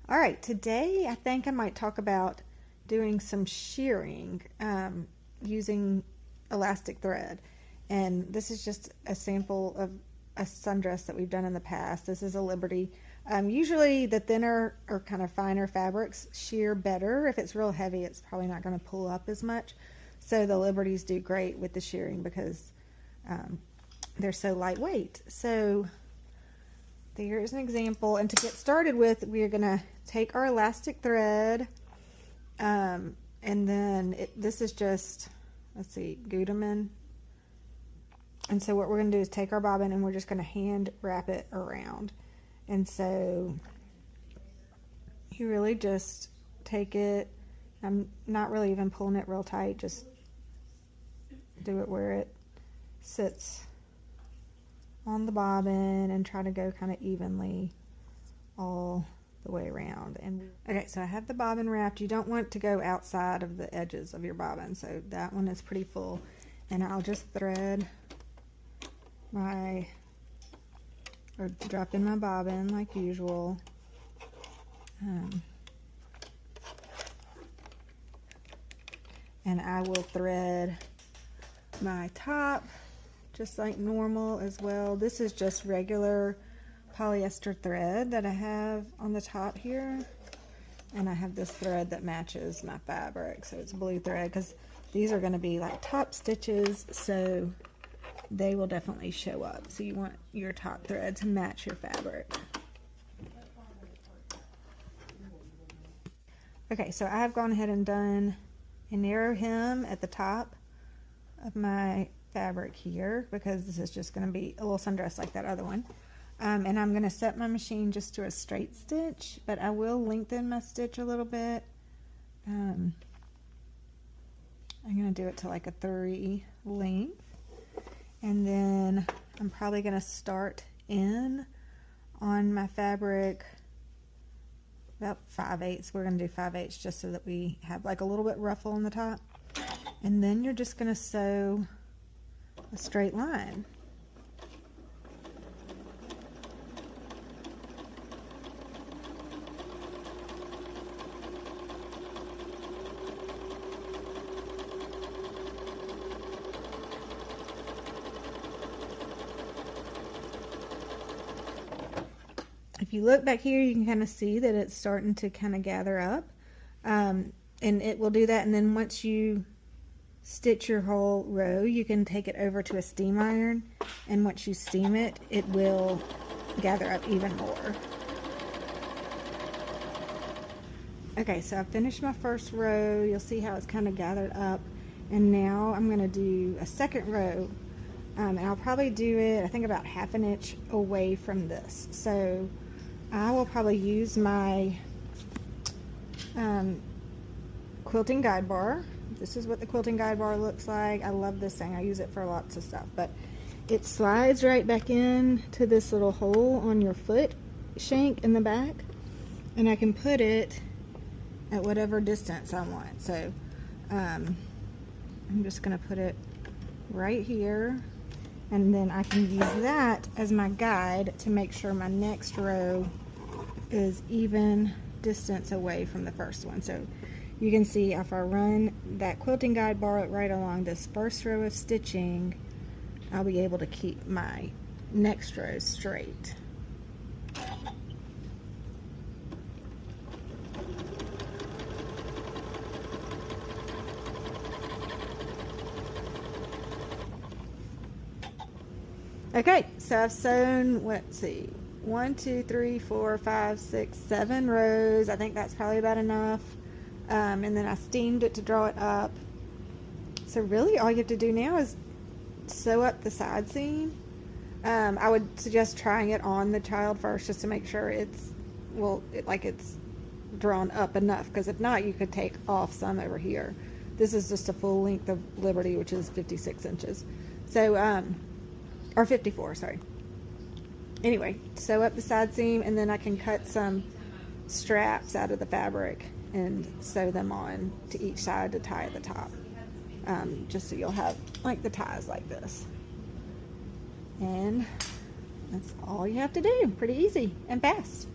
All right, today I think I might talk about doing some shearing using elastic thread. And this is just a sample of a sundress that we've done in the past. This is a Liberty. Usually the thinner or kind of finer fabrics shear better. If it's real heavy, it's probably not going to pull up as much. So the Liberties do great with the shearing because they're so lightweight. So there's an example, and to get started with, we're gonna take our elastic thread, and then this is just, let's see, Gutermann. And so what we're gonna do is take our bobbin and we're just gonna hand wrap it around. And so you really just take it, I'm not really even pulling it real tight, just do it where it sits on the bobbin and try to go kind of evenly all the way around. And okay, so I have the bobbin wrapped. You don't want to go outside of the edges of your bobbin, so that one is pretty full. And I'll just thread or drop in my bobbin like usual. And I will thread my top just like normal as well. This is just regular polyester thread that I have on the top here, and I have this thread that matches my fabric, so it's blue thread because these are going to be like top stitches, so they will definitely show up. So you want your top thread to match your fabric. Okay, so I have gone ahead and done a narrow hem at the top of my fabric here because this is just going to be a little sundress like that other one. And I'm going to set my machine just to a straight stitch, but I will lengthen my stitch a little bit. I'm going to do it to like a 3 length, and then I'm probably going to start in on my fabric about 5/8. We're going to do 5/8 just so that we have like a little bit ruffle on the top, and then you're just going to sew a straight line. If you look back here, you can kind of see that it's starting to kind of gather up, and it will do that. And then once you stitch your whole row, you can take it over to a steam iron, and once you steam it, it will gather up even more. Okay, so I finished my first row. You'll see how it's kind of gathered up, and now I'm going to do a second row, and I'll probably do it, I think, about 1/2 inch away from this. So I will probably use my quilting guide bar. This is what the quilting guide bar looks like. I love this thing. I use it for lots of stuff, but it slides right back in to this little hole on your foot shank in the back, and I can put it at whatever distance I want. So I'm just going to put it right here, and then I can use that as my guide to make sure my next row is even distance away from the first one. So you can see if I run that quilting guide bar right along this first row of stitching, I'll be able to keep my next row straight. Okay, so I've sewn, let's see, 1, 2, 3, 4, 5, 6, 7 rows. I think that's probably about enough. And then I steamed it to draw it up. So really all you have to do now is sew up the side seam. I would suggest trying it on the child first just to make sure it's, well, it's drawn up enough, because if not, you could take off some over here. This is just a full length of Liberty, which is 56 inches. So, or 54, sorry. Anyway, sew up the side seam, and then I can cut some straps out of the fabric and sew them on to each side to tie at the top, just so you'll have like the ties like this. And that's all you have to do. Pretty easy and fast.